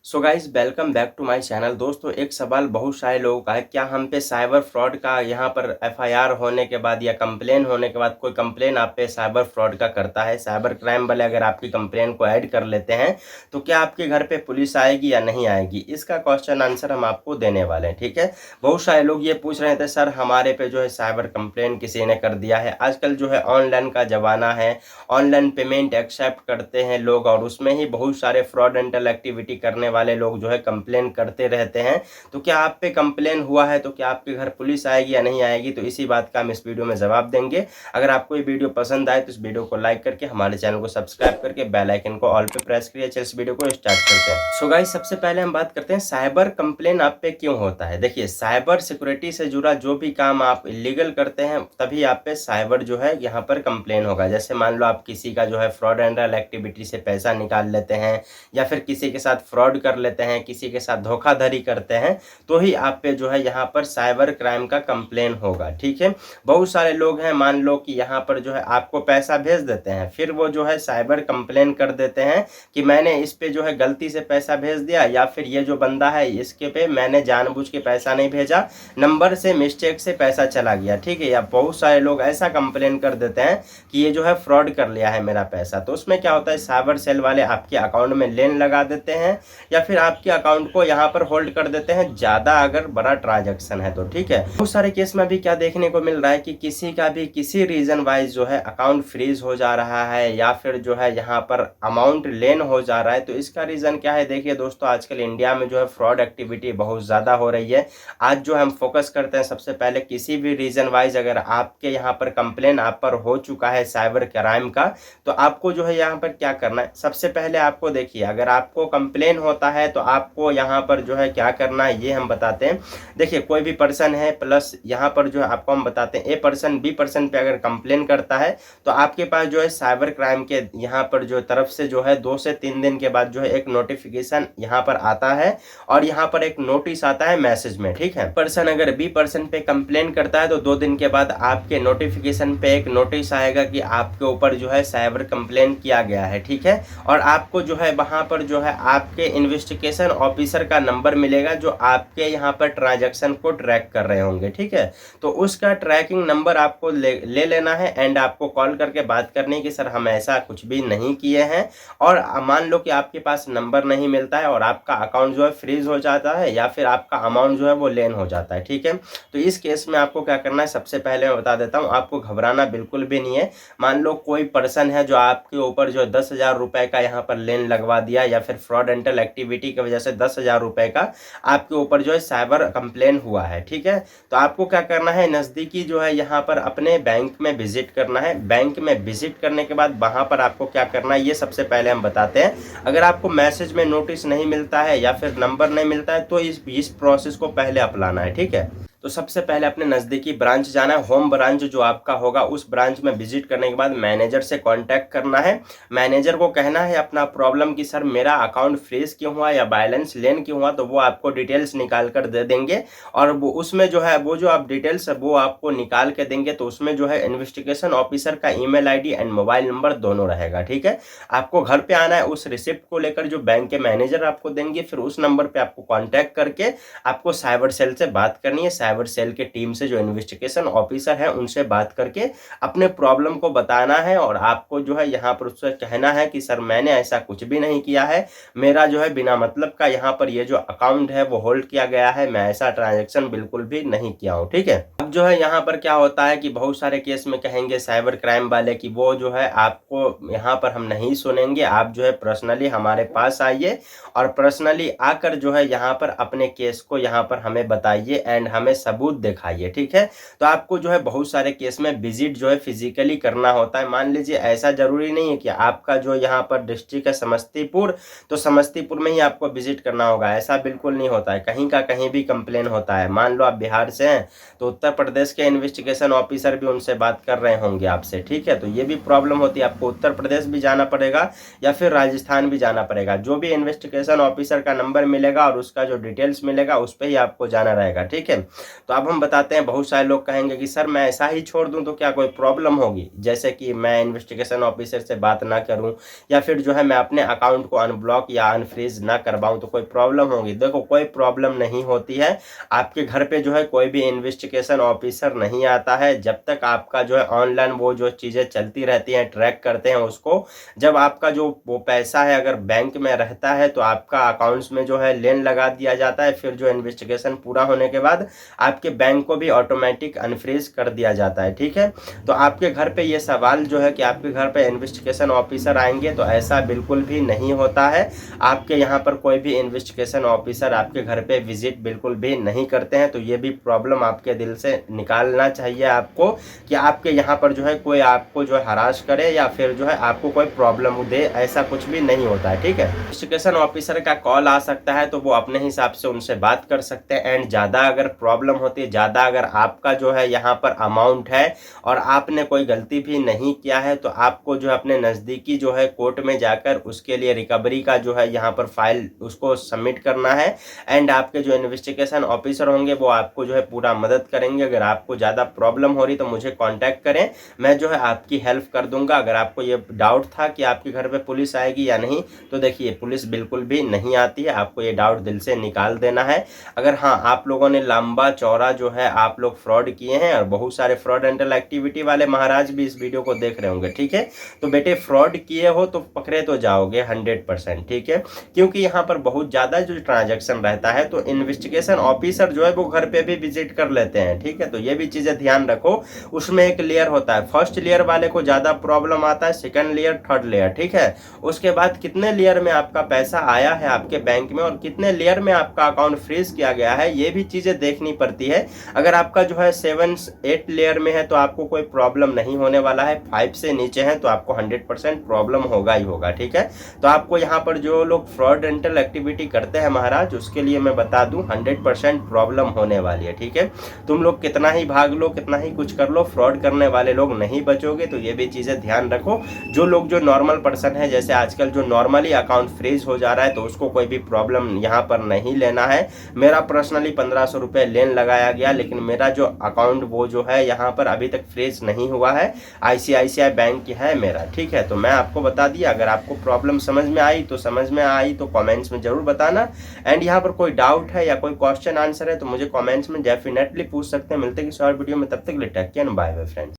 So guys welcome back to my channel. दोस्तों एक सवाल बहुत सारे लोगों का है, क्या हम पे साइबर फ्रॉड का यहाँ पर एफआईआर होने के बाद या कंप्लेन होने के बाद कोई कंप्लेन आप पे साइबर फ्रॉड का करता है, साइबर क्राइम वाले अगर आपकी कंप्लेन को ऐड कर लेते हैं तो क्या आपके घर पे पुलिस आएगी या नहीं आएगी, इसका क्वेश्चन आंसर हम आपको देने वाले हैं। ठीक है, बहुत सारे लोग ये पूछ रहे थे सर हमारे पे जो है साइबर कंप्लेन किसी ने कर दिया है। आजकल जो है ऑनलाइन का ज़माना है, ऑनलाइन पेमेंट एक्सेप्ट करते हैं लोग और उसमें ही बहुत सारे फ्रॉडेंटल एक्टिविटी करने वाले लोग जो है कंप्लेन करते रहते हैं। तो क्या आप पे कंप्लेन हुआ है तो क्या आपके घर पुलिस आएगी या नहीं आएगी, तो इसी बात का हम इस वीडियो में जवाब देंगे। अगर आपको ये वीडियो पसंद आए तो इस वीडियो को लाइक करके हमारे चैनल को सब्सक्राइब करके बेल आइकन को ऑल पे प्रेस करिए। चलिए इस वीडियो को स्टार्ट करते हैं। सो गाइस सबसे पहले हम बात करते हैं साइबर कंप्लेन आप पे क्यों होता है। देखिए साइबर सिक्योरिटी से जुड़ा जो भी काम आप इलीगल करते हैं तभी आप पे साइबर जो है यहाँ पर कंप्लेन होगा। जैसे मान लो आप किसी का जो है फ्रॉडेंटल एक्टिविटी से पैसा निकाल लेते हैं या फिर किसी के साथ फ्रॉड कर लेते हैं, किसी के साथ धोखाधड़ी करते हैं, तो ही आप पे जो है यहाँ पर साइबर क्राइम का कंप्लेन होगा। ठीक है, बहुत सारे लोग हैं मान लो कि यहाँ पर जो है आपको पैसा भेज देते हैं, फिर वो जो है साइबर कंप्लेन कर देते हैं कि मैंने इस पे जो है गलती से पैसा भेज दिया या फिर ये जो बंदा है इसके पे मैंने जानबूझ के पैसा नहीं भेजा, नंबर से मिस्टेक से पैसा चला गया। ठीक है, या बहुत सारे लोग ऐसा कंप्लेन कर देते हैं कि ये जो है फ्रॉड कर लिया है मेरा पैसा। तो उसमें क्या होता है, साइबर सेल वाले आपके अकाउंट में लेन लगा देते हैं या फिर आपके अकाउंट को यहाँ पर होल्ड कर देते हैं, ज़्यादा अगर बड़ा ट्रांजैक्शन है तो। ठीक है, बहुत सारे केस में भी क्या देखने को मिल रहा है कि किसी का भी किसी रीजन वाइज जो है अकाउंट फ्रीज हो जा रहा है या फिर जो है यहाँ पर अमाउंट लेन हो जा रहा है। तो इसका रीज़न क्या है, देखिए दोस्तों आजकल इंडिया में जो है फ्रॉड एक्टिविटी बहुत ज़्यादा हो रही है। आज जो हम फोकस करते हैं सबसे पहले किसी भी रीजन वाइज अगर आपके यहाँ पर कंप्लेन आप पर हो चुका है साइबर क्राइम का, तो आपको जो है यहाँ पर क्या करना है। सबसे पहले आपको देखिए अगर आपको कंप्लेन होता है तो आपको यहाँ पर जो है क्या करना है ये हम बताते हैं। देखिए कोई भी पर्सन है प्लस यहाँ पर जो है आपको हम बताते हैं ए पर्सन बी पर्सन पे अगर कंप्लेन करता है तो आपके पास जो है साइबर क्राइम के यहाँ पर जो तरफ से जो है 2 से 3 दिन के बाद जो है एक नोटिफिकेशन यहाँ पर आता है और यहाँ पर एक नोटिस आता है मैसेज में। ठीक है, पर्सन अगर बी पर्सन पे कंप्लेन करता है तो 2 दिन के बाद आपके नोटिफिकेशन पे एक नोटिस आएगा कि आपके ऊपर जो है साइबर कंप्लेन किया गया है। ठीक है, और आपको जो है वहाँ पर जो है आपके इन्वेस्टिगेशन ऑफिसर का नंबर मिलेगा जो आपके यहाँ पर ट्रांजैक्शन को ट्रैक कर रहे होंगे। ठीक है, तो उसका ट्रैकिंग नंबर आपको ले लेना है एंड आपको कॉल करके बात करनी है कि सर हम ऐसा कुछ भी नहीं किए हैं। और मान लो कि आपके पास नंबर नहीं मिलता है और आपका अकाउंट जो है फ्रीज हो जाता है या फिर आपका अमाउंट जो है वो लेन हो जाता है। ठीक है, तो इस केस में आपको क्या करना है, सबसे पहले मैं बता देता हूँ, आपको घबराना बिल्कुल भी नहीं है। मान लो कोई पर्सन है जो आपके ऊपर जो 10,000 रुपए का यहाँ पर लेन लगवा दिया या फिर फ्रॉडेंटल एक्टिविटी की वजह से 10,000 रुपए का आपके ऊपर जो है साइबर कंप्लेन हुआ है। ठीक है, तो आपको क्या करना है, नज़दीकी जो है यहाँ पर अपने बैंक में विजिट करना है। बैंक में विजिट करने के बाद वहाँ पर आपको क्या करना है ये सबसे पहले हम बताते हैं। अगर आपको मैसेज में नोटिस नहीं मिलता है या फिर नंबर नहीं मिलता है तो इस प्रोसेस को पहले अपनाना है। ठीक है, तो सबसे पहले अपने नज़दीकी ब्रांच जाना है, होम ब्रांच जो आपका होगा उस ब्रांच में विजिट करने के बाद मैनेजर से कांटेक्ट करना है। मैनेजर को कहना है अपना प्रॉब्लम कि सर मेरा अकाउंट फ्रीज क्यों हुआ या बैलेंस लेन क्यों हुआ, तो वो आपको डिटेल्स निकाल कर दे देंगे और वो उसमें जो है वो जो आप डिटेल्स वो आपको निकाल के देंगे। तो उसमें जो है इन्वेस्टिगेशन ऑफिसर का email ID and mobile number दोनों रहेगा। ठीक है, आपको घर पे आना है, उस रिसिप्ट को लेकर जो बैंक के मैनेजर आपको देंगे, फिर उस नंबर पे आपको कांटेक्ट करके आपको साइबर सेल से बात करनी है। साइबर सेल के टीम से जो इन्वेस्टिगेशन ऑफिसर है उनसे बात करके अपने प्रॉब्लम को बताना है और आपको जो है यहाँ पर उससे कहना है कि सर मैंने ऐसा कुछ भी नहीं किया है, मेरा जो है बिना मतलब का यहाँ पर ये जो अकाउंट है वो होल्ड किया गया है, मैं ऐसा ट्रांजैक्शन बिल्कुल भी नहीं किया हूँ। ठीक है, अब जो है यहाँ पर क्या होता है कि बहुत सारे केस में कहेंगे साइबर क्राइम वाले कि वो जो है आपको यहाँ पर हम नहीं सुनेंगे, आप जो है पर्सनली हमारे पास आइए और पर्सनली आकर जो है यहाँ पर अपने केस को यहाँ पर हमें बताइए एंड हमें सबूत दिखाइए। ठीक है, तो आपको जो है बहुत सारे केस में विजिट जो है फिजिकली करना होता है। मान लीजिए ऐसा जरूरी नहीं है कि आपका जो यहाँ पर डिस्ट्रिक्ट है समस्तीपुर तो समस्तीपुर में ही आपको विजिट करना होगा, ऐसा बिल्कुल नहीं होता है। कहीं का कहीं भी कंप्लेन होता है। मान लो आप बिहार से हैं तो उत्तर प्रदेश के इन्वेस्टिगेशन ऑफिसर भी उनसे बात कर रहे होंगे आपसे। ठीक है, तो ये भी प्रॉब्लम होती है, आपको उत्तर प्रदेश भी जाना पड़ेगा या फिर राजस्थान भी जाना पड़ेगा। जो भी इन्वेस्टिगेशन ऑफिसर का नंबर मिलेगा और उसका जो डिटेल्स मिलेगा उस पर ही आपको जाना रहेगा। ठीक है, तो अब हम बताते हैं, बहुत सारे लोग कहेंगे कि सर मैं ऐसा ही छोड़ दूं तो क्या कोई प्रॉब्लम होगी, जैसे कि मैं इन्वेस्टिगेशन ऑफिसर से बात ना करूं या फिर जो है मैं अपने अकाउंट को अनब्लॉक या अनफ्रीज ना करवाऊं तो कोई प्रॉब्लम होगी। देखो कोई प्रॉब्लम नहीं होती है। आपके घर पे जो है कोई भी इन्वेस्टिगेशन ऑफिसर नहीं आता है जब तक आपका जो है ऑनलाइन वो जो चीज़ें चलती रहती हैं, ट्रैक करते हैं उसको। जब आपका जो वो पैसा है अगर बैंक में रहता है तो आपका अकाउंट्स में जो है लेन लगा दिया जाता है, फिर जो इन्वेस्टिगेशन पूरा होने के बाद आपके बैंक को भी ऑटोमेटिक अनफ्रीज कर दिया जाता है। ठीक है, तो आपके घर पे ये सवाल जो है कि आपके घर पे इन्वेस्टिगेशन ऑफिसर आएंगे, तो ऐसा बिल्कुल भी नहीं होता है। आपके यहाँ पर कोई भी इन्वेस्टिगेशन ऑफिसर आपके घर पे विजिट बिल्कुल भी नहीं करते हैं। तो ये भी प्रॉब्लम आपके दिल से निकालना चाहिए आपको, कि आपके यहाँ पर जो है कोई आपको जो है हरास करे या फिर जो है आपको कोई प्रॉब्लम दे, ऐसा कुछ भी नहीं होता है। ठीक है, इन्वेस्टिगेशन ऑफिसर का कॉल आ सकता है तो वो अपने हिसाब से उनसे बात कर सकते हैं। एंड ज़्यादा अगर प्रॉब्लम होती है, ज़्यादा अगर आपका जो है यहाँ पर अमाउंट है और आपने कोई गलती भी नहीं किया है, तो आपको जो है अपने नज़दीकी जो है कोर्ट में जाकर उसके लिए रिकवरी का जो है यहाँ पर फाइल उसको सबमिट करना है। एंड आपके जो इन्वेस्टिगेशन ऑफिसर होंगे वो आपको जो है पूरा मदद करेंगे। अगर आपको ज़्यादा प्रॉब्लम हो रही तो मुझे कांटेक्ट करें, मैं जो है आपकी हेल्प कर दूंगा। अगर आपको ये डाउट था कि आपके घर पे पुलिस आएगी या नहीं, तो देखिए पुलिस बिल्कुल भी नहीं आती है, आपको ये डाउट दिल से निकाल देना है। अगर हाँ आप लोगों ने लंबा चौड़ा जो है आप लोग फ्रॉड किए हैं और बहुत सारे फ्रॉडेंटल एक्टिविटी वाले महाराज भी इस वीडियो को देख रहे होंगे, ठीक है, तो बेटे फ्रॉड किए हो तो पकड़े तो जाओगे 100%। ठीक है, क्योंकि यहाँ पर बहुत ज़्यादा जो ट्रांजैक्शन रहता है तो इन्वेस्टिगेशन ऑफिसर जो है वो घर पे भी विजिट कर लेते हैं। ठीक है, तो ये भी चीज़ें ध्यान रखो। उसमें एक लेयर होता है, फर्स्ट लेयर वाले को ज़्यादा प्रॉब्लम आता है, सेकंड लेयर, थर्ड लेयर। ठीक है, उसके बाद कितने लेयर में आपका पैसा आया है आपके बैंक में और कितने लेयर में आपका अकाउंट फ्रीज किया गया है, ये भी चीज़ें देखनी पड़ती है। अगर आपका जो है 7-8 लेयर में है तो आपको कोई प्रॉब्लम नहीं होने वाला है, 5 से नीचे है तो आपको 100% प्रॉब्लम होगा ही होगा। ठीक है, तो आपको यहाँ पर जो लोग फ्रॉडेंटल एक्टिविटी करते हैं महाराज, उसके लिए मैं बता दूं 100% प्रॉब्लम होने वाली है। ठीक है, तुम लोग कितना ही भाग लो, कितना ही कुछ कर लो, फ्रॉड करने वाले लोग नहीं बचोगे। तो ये भी चीज़ें ध्यान रखो। जो लोग जो नॉर्मल पर्सन है, जैसे आजकल जो नॉर्मली अकाउंट फ्रीज हो जा रहा है, तो उसको कोई भी प्रॉब्लम यहाँ पर नहीं लेना है। मेरा पर्सनली 1500 रुपये लेन लगाया गया, लेकिन मेरा जो अकाउंट वो जो है यहाँ पर अभी तक फ्रीज नहीं हुआ है, ICICI बैंक की है मेरा। ठीक है, तो मैं आपको बता दिया। अगर आपको प्रॉब्लम समझ में आई तो कमेंट्स में जरूर बताना। एंड यहाँ पर कोई डाउट है या कोई क्वेश्चन आंसर है तो मुझे कमेंट्स में डेफिनेटली पूछ सकते हैं। मिलते हैं किसी और वीडियो में, तब तक के लिए take care, bye bye friends.